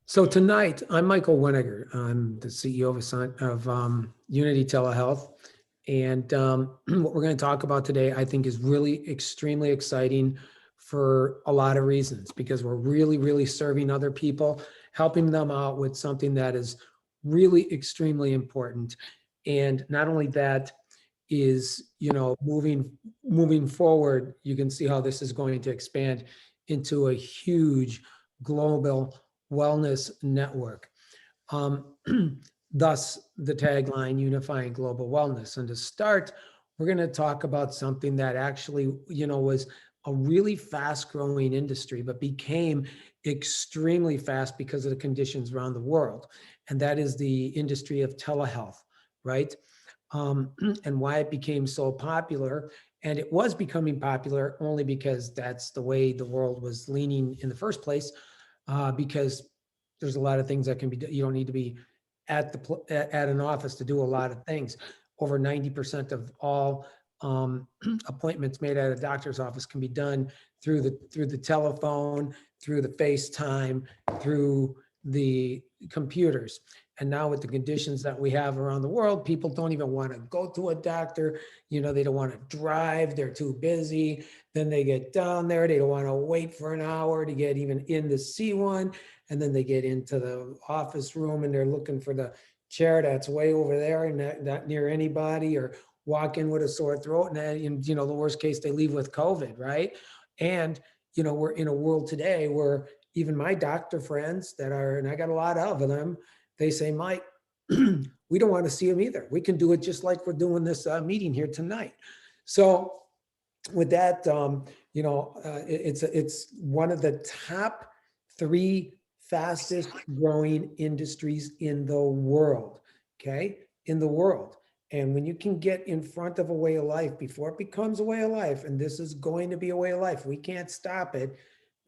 So tonight, I'm Michael Winiger. I'm the CEO of Unity Telehealth. And what we're going to talk about today, I think, is really extremely exciting for a lot of reasons, because we're really serving other people, helping them out with something that is really extremely important. And not only that is, moving forward, you can see how this is going to expand into a huge global wellness network. Um, Thus, the tagline, Unifying Global Wellness. And to start, we're going to talk about something that actually, was a really fast growing industry, but became extremely fast because of the conditions around the world. And that is the industry of telehealth, right? And why it became so popular. And it was becoming popular only because that's the way the world was leaning in the first place, because there's a lot of things that can be, you don't need to be at an office to do a lot of things. Over 90% of all appointments made at a doctor's office can be done through the telephone, through the FaceTime, through the computers. And now with the conditions that we have around the world, people don't even want to go to a doctor. They don't want to drive. They're too busy. Then they get down there. They don't want to wait for an hour to get even in to see one. And then they get into the office room and they're looking for the chair that's way over there and not near anybody, or walk in with a sore throat. And then, the worst case, they leave with COVID, right? And, we're in a world today where even my doctor friends and I got a lot of them, they say, Mike, we don't want to see them either. We can do it just like we're doing this meeting here tonight. So with that, it's one of the top three fastest growing industries in the world, okay? In the world. And when you can get in front of a way of life before it becomes a way of life, and this is going to be a way of life, we can't stop it,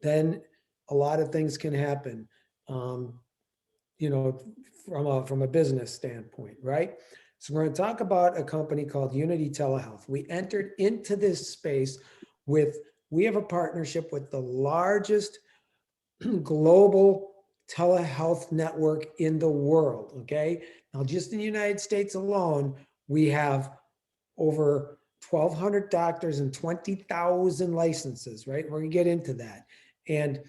then a lot of things can happen. Um, you know, from a business standpoint, right? So we're going to talk about a company called Unity Telehealth. We entered into this space we have a partnership with the largest global telehealth network in the world, okay? Now, just in the United States alone, we have over 1,200 doctors and 20,000 licenses, right? We're gonna get into that. And,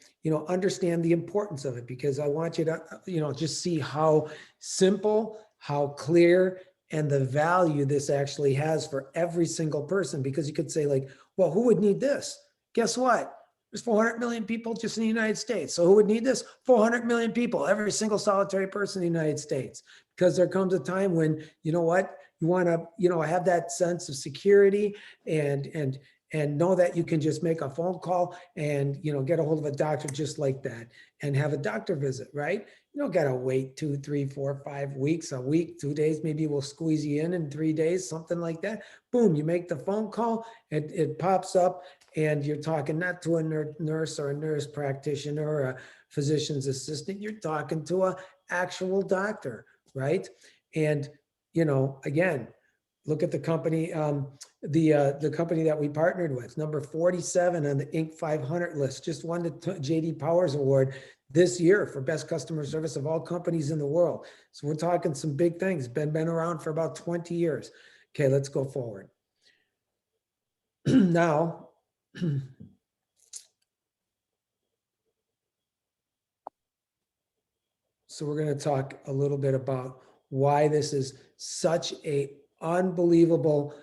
understand the importance of it, because I want you to, just see how simple, how clear, and the value this actually has for every single person. Because you could say, like, well, who would need this? Guess what? There's 400 million people just in the United States. So who would need this? 400 million people, every single solitary person in the United States. Because there comes a time when, you know what, you want to, have that sense of security and know that you can just make a phone call and, get a hold of a doctor just like that and have a doctor visit, right? You don't got to wait 2, 3, 4, 5 weeks, a week, 2 days. Maybe we'll squeeze you in 3 days, something like that. Boom, you make the phone call, it pops up, and you're talking not to a nurse or a nurse practitioner or a physician's assistant. You're talking to a actual doctor, right? And, again, look at the company, the company that we partnered with, number 47 on the Inc. 500 list, just won the JD Powers Award this year for best customer service of all companies in the world. So we're talking some big things. Been around for about 20 years. Okay, let's go forward. Now, so we're going to talk a little bit about why this is such a unbelievable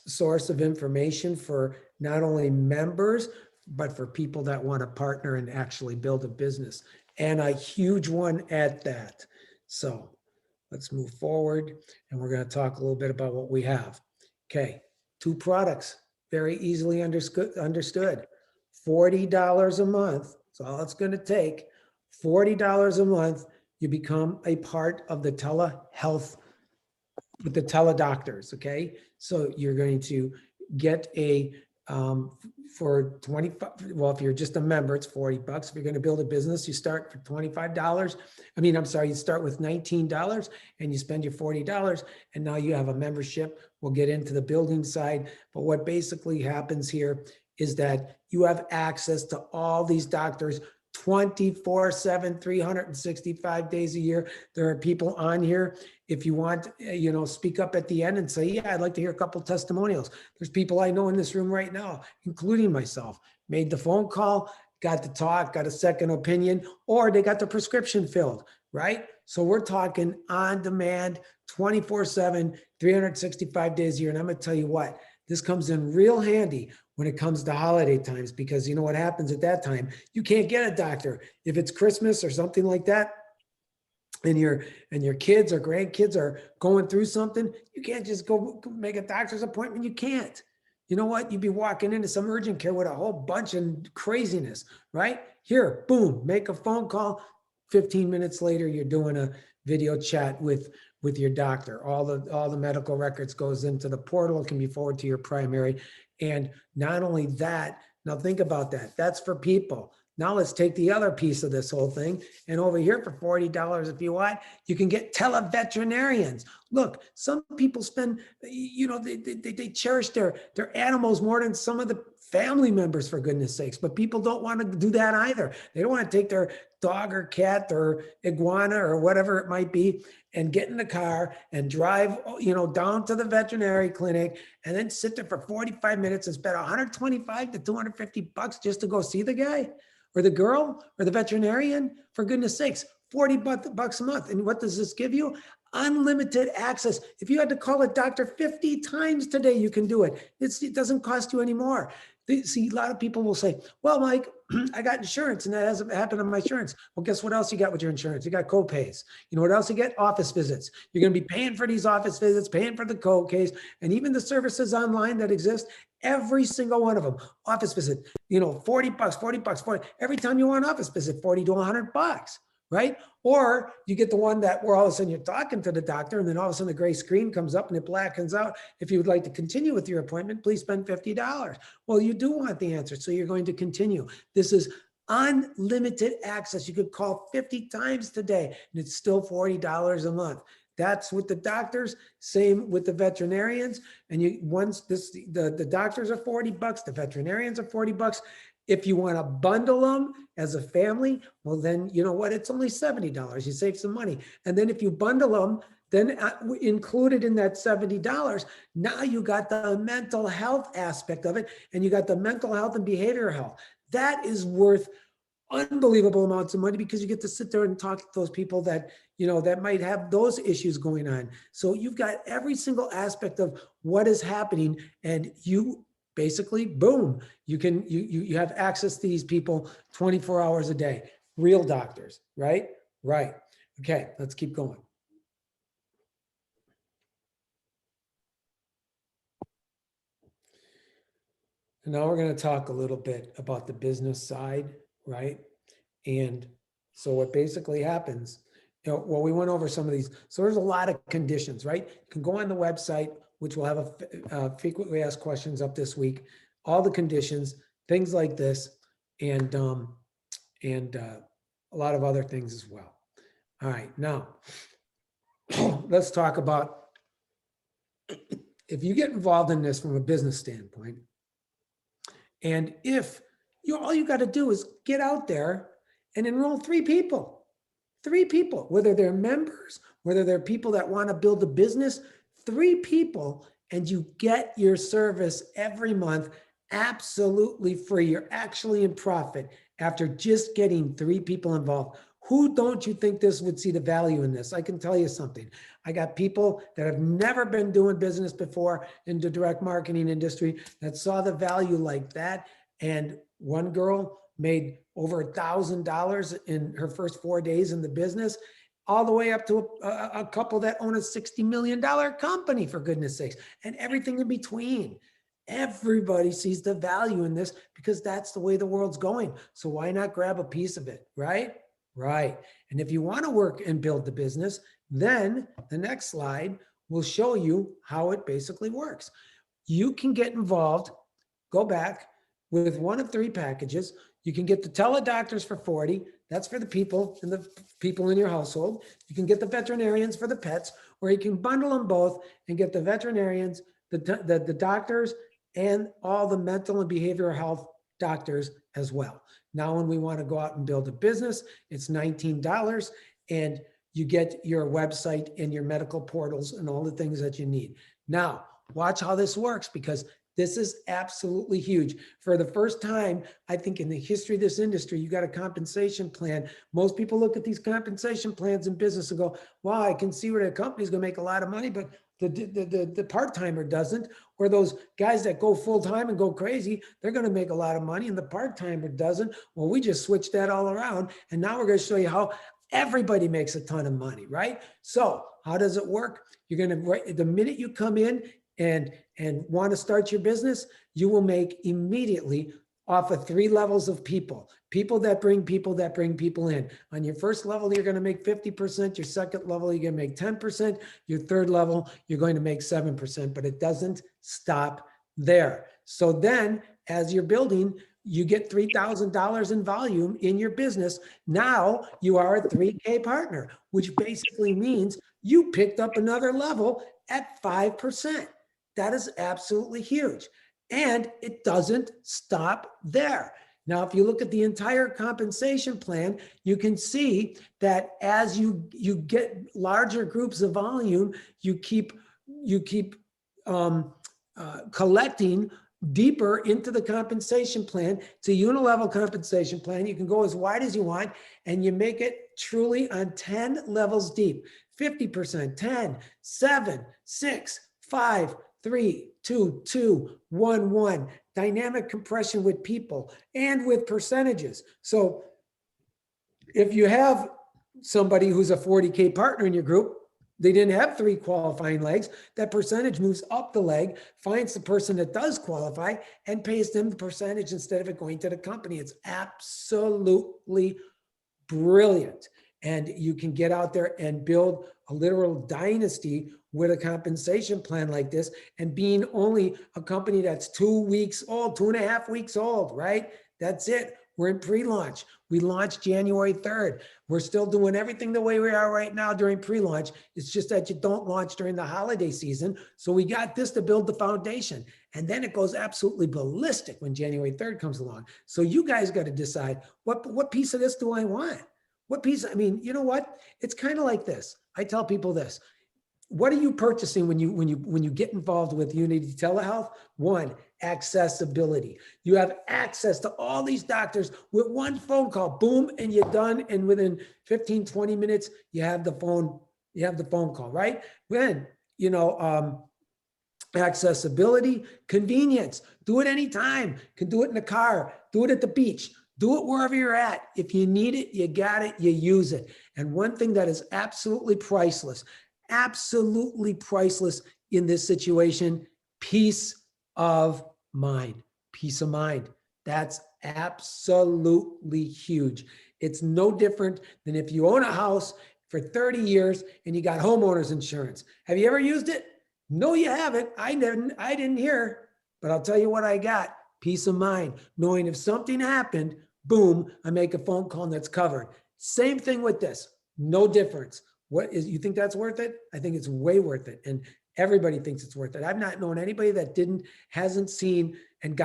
source of information for not only members, but for people that want to partner and actually build a business, and a huge one at that. So let's move forward, and we're going to talk a little bit about what we have. Okay, 2 products, very easily understood. $40 a month, that's all it's going to take. $40 a month, you become a part of the telehealth with the teledoctors, okay? So you're going to get for 25, well, if you're just a member, it's $40. If you're going to build a business, you start for $25. You start with $19 and you spend your $40, and now you have a membership. We'll get into the building side, but what basically happens here is that you have access to all these doctors 24/7, 365 days a year. There are people on here. If you want, speak up at the end and say, yeah, I'd like to hear a couple testimonials. There's people I know in this room right now, including myself, made the phone call, got to talk, got a second opinion, or they got the prescription filled, right? So we're talking on demand, 24/7, 365 days a year. And I'm going to tell you what, this comes in real handy when it comes to holiday times, because you know what happens at that time? You can't get a doctor. If it's Christmas or something like that, and your kids or grandkids are going through something, you can't just go make a doctor's appointment. You can't. You know what? You'd be walking into some urgent care with a whole bunch of craziness, right? Here, boom, make a phone call. 15 minutes later, you're doing a video chat with your doctor. All the medical records goes into the portal. It can be forwarded to your primary. And not only that, now think about that. That's for people. Now let's take the other piece of this whole thing. And over here for $40, if you want, you can get televeterinarians. Look, some people spend, they cherish their animals more than some of the family members, for goodness sakes. But people don't want to do that either. They don't want to take their dog or cat or iguana or whatever it might be and get in the car and drive, down to the veterinary clinic and then sit there for 45 minutes and spend 125 to 250 bucks just to go see the guy or the girl or the veterinarian. For goodness sakes, 40 bucks a month. And what does this give you? Unlimited access. If you had to call a doctor 50 times today, you can do it. It doesn't cost you anymore. See, a lot of people will say, well, Mike, I got insurance and that hasn't happened on my insurance. Well, guess what else you got with your insurance? You got co-pays. You know what else you get? Office visits. You're going to be paying for these office visits, paying for the co-pays, and even the services online that exist. Every single one of them, office visit, 40 bucks, 40 bucks, 40. Every time you want an office visit, 40 to 100 bucks. Right? Or you get the one that where all of a sudden you're talking to the doctor and then all of a sudden the gray screen comes up and it blackens out. If you would like to continue with your appointment, please spend $50. Well, you do want the answer, so you're going to continue. This is unlimited access. You could call 50 times today and it's still $40 a month. That's with the doctors, same with the veterinarians. And the doctors are 40 bucks, the veterinarians are 40 bucks. If you want to bundle them as a family, well, then you know what? It's only $70. You save some money. And then if you bundle them, then included in that $70, now you got the mental health aspect of it, and you got the mental health and behavioral health. That is worth unbelievable amounts of money because you get to sit there and talk to those people that, that might have those issues going on. So you've got every single aspect of what is happening, and you basically, boom, you have access to these people 24 hours a day. Real doctors, right? Right. Okay, let's keep going. And now we're going to talk a little bit about the business side, right? And so what basically happens, well, we went over some of these. So there's a lot of conditions, right? You can go on the website, which will have a frequently asked questions up this week, all the conditions, things like this, and a lot of other things as well. All right, now let's talk about if you get involved in this from a business standpoint, and if all you got to do is get out there and enroll three people, whether they're members, whether they're people that want to build a business, 3 people, and you get your service every month absolutely free. You're actually in profit after just getting 3 people involved. Who don't you think this would see the value in this? I can tell you something. I got people that have never been doing business before in the direct marketing industry that saw the value like that. And one girl made over $1,000 in her first 4 days in the business, all the way up to a couple that own a $60 million company, for goodness sakes, and everything in between. Everybody sees the value in this because that's the way the world's going. So why not grab a piece of it, right? Right. And if you want to work and build the business, then the next slide will show you how it basically works. You can get involved, go back with one of 3 packages. You can get the teledoctors for 40. That's for the people and the people in your household. You can get the veterinarians for the pets, or you can bundle them both and get the veterinarians, the doctors, and all the mental and behavioral health doctors as well. Now, when we want to go out and build a business, it's $19, and you get your website and your medical portals and all the things that you need. Now, watch how this works, because this is absolutely huge. For the first time, I think in the history of this industry, you got a compensation plan. Most people look at these compensation plans in business and go, wow, I can see where the company's going to make a lot of money, but the part-timer doesn't. Or those guys that go full-time and go crazy, they're going to make a lot of money, and the part-timer doesn't. Well, we just switched that all around, and now we're going to show you how everybody makes a ton of money, right? So how does it work? You're going to, the minute you come in and want to start your business, you will make immediately off of 3 levels of people that bring people in. On your first level, you're going to make 50%. Your second level, you're going to make 10%. Your third level, you're going to make 7%, but it doesn't stop there. So then as you're building, you get $3,000 in volume in your business. Now you are a 3K partner, which basically means you picked up another level at 5%. That is absolutely huge. And it doesn't stop there. Now, if you look at the entire compensation plan, you can see that as you get larger groups of volume, you keep collecting deeper into the compensation plan. It's a unilevel compensation plan. You can go as wide as you want, and you make it truly on 10 levels deep. 50%, 10, 7, 6, 5, 3, 2, 2, 1, 1. Dynamic compression with people and with percentages. So if you have somebody who's a 40K partner in your group, they didn't have 3 qualifying legs, that percentage moves up the leg, finds the person that does qualify, and pays them the percentage instead of it going to the company. It's absolutely brilliant. And you can get out there and build a literal dynasty with a compensation plan like this, and being only a company that's 2 weeks old, 2.5 weeks old, right? That's it. We're in pre-launch. We launched January 3rd. We're still doing everything the way we are right now during pre-launch. It's just that you don't launch during the holiday season. So we got this to build the foundation. And then it goes absolutely ballistic when January 3rd comes along. So you guys got to decide, what piece of this do I want? What piece? I mean, you know what? It's kind of like this. I tell people this. What are you purchasing when you get involved with Unity Telehealth? 1, accessibility. You have access to all these doctors with 1 phone call. Boom, and you're done. And within 15, 20 minutes, you have the phone call, right? Then, accessibility, convenience. Do it anytime. Can do it in the car. Do it at the beach. Do it wherever you're at. If you need it, you got it, you use it. And one thing that is absolutely priceless in this situation, peace of mind. Peace of mind. That's absolutely huge. It's no different than if you own a house for 30 years and you got homeowners insurance. Have you ever used it? No, you haven't. I didn't hear, but I'll tell you what I got. Peace of mind, knowing if something happened, boom, I make a phone call and that's covered. Same thing with this, no difference. You think that's worth it? I think it's way worth it. And everybody thinks it's worth it. I've not known anybody that hasn't seen and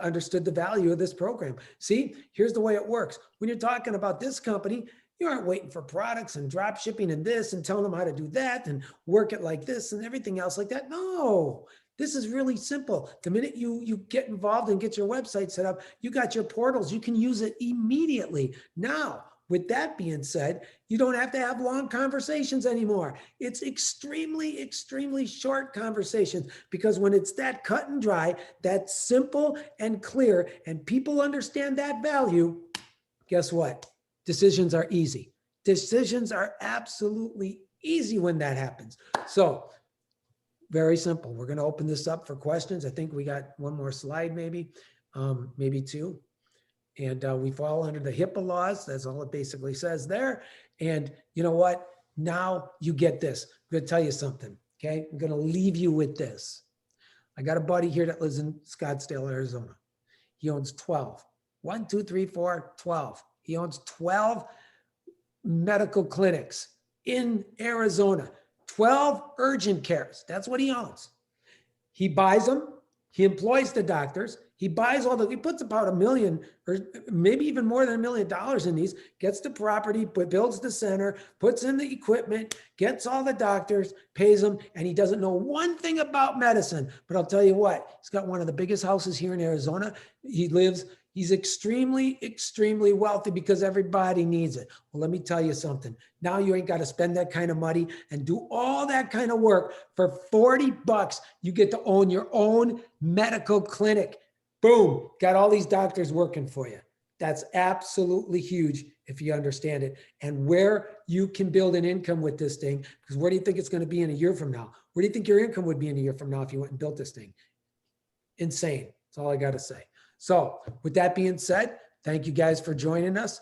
understood the value of this program. See, here's the way it works. When you're talking about this company, you aren't waiting for products and drop shipping and this and telling them how to do that and work it like this and everything else like that. No, this is really simple. The minute you get involved and get your website set up, you got your portals, you can use it immediately. Now, with that being said, you don't have to have long conversations anymore. It's extremely, extremely short conversations, because when it's that cut and dry, that's simple and clear, and people understand that value, guess what? Decisions are easy. Decisions are absolutely easy when that happens. So very simple. We're going to open this up for questions. I think we got one more slide, maybe 2. And we fall under the HIPAA laws. That's all it basically says there. And you know what? Now you get this. I'm going to tell you something. Okay. I'm going to leave you with this. I got a buddy here that lives in Scottsdale, Arizona. He owns 12. 1, 2, 3, 4, 12. He owns 12 medical clinics in Arizona. 12 urgent cares. That's what he owns. He buys them. He employs the doctors. He buys he puts about $1 million or maybe even more than $1 million in these, gets the property, builds the center, puts in the equipment, gets all the doctors, pays them, and he doesn't know one thing about medicine. But I'll tell you what, he's got one of the biggest houses here in Arizona. He's extremely, extremely wealthy because everybody needs it. Well, let me tell you something. Now you ain't got to spend that kind of money and do all that kind of work. For $40, you get to own your own medical clinic. Boom, got all these doctors working for you. That's absolutely huge if you understand it. And where you can build an income with this thing, because where do you think it's going to be in a year from now? Where do you think your income would be in a year from now if you went and built this thing? Insane. That's all I got to say. So with that being said, thank you guys for joining us.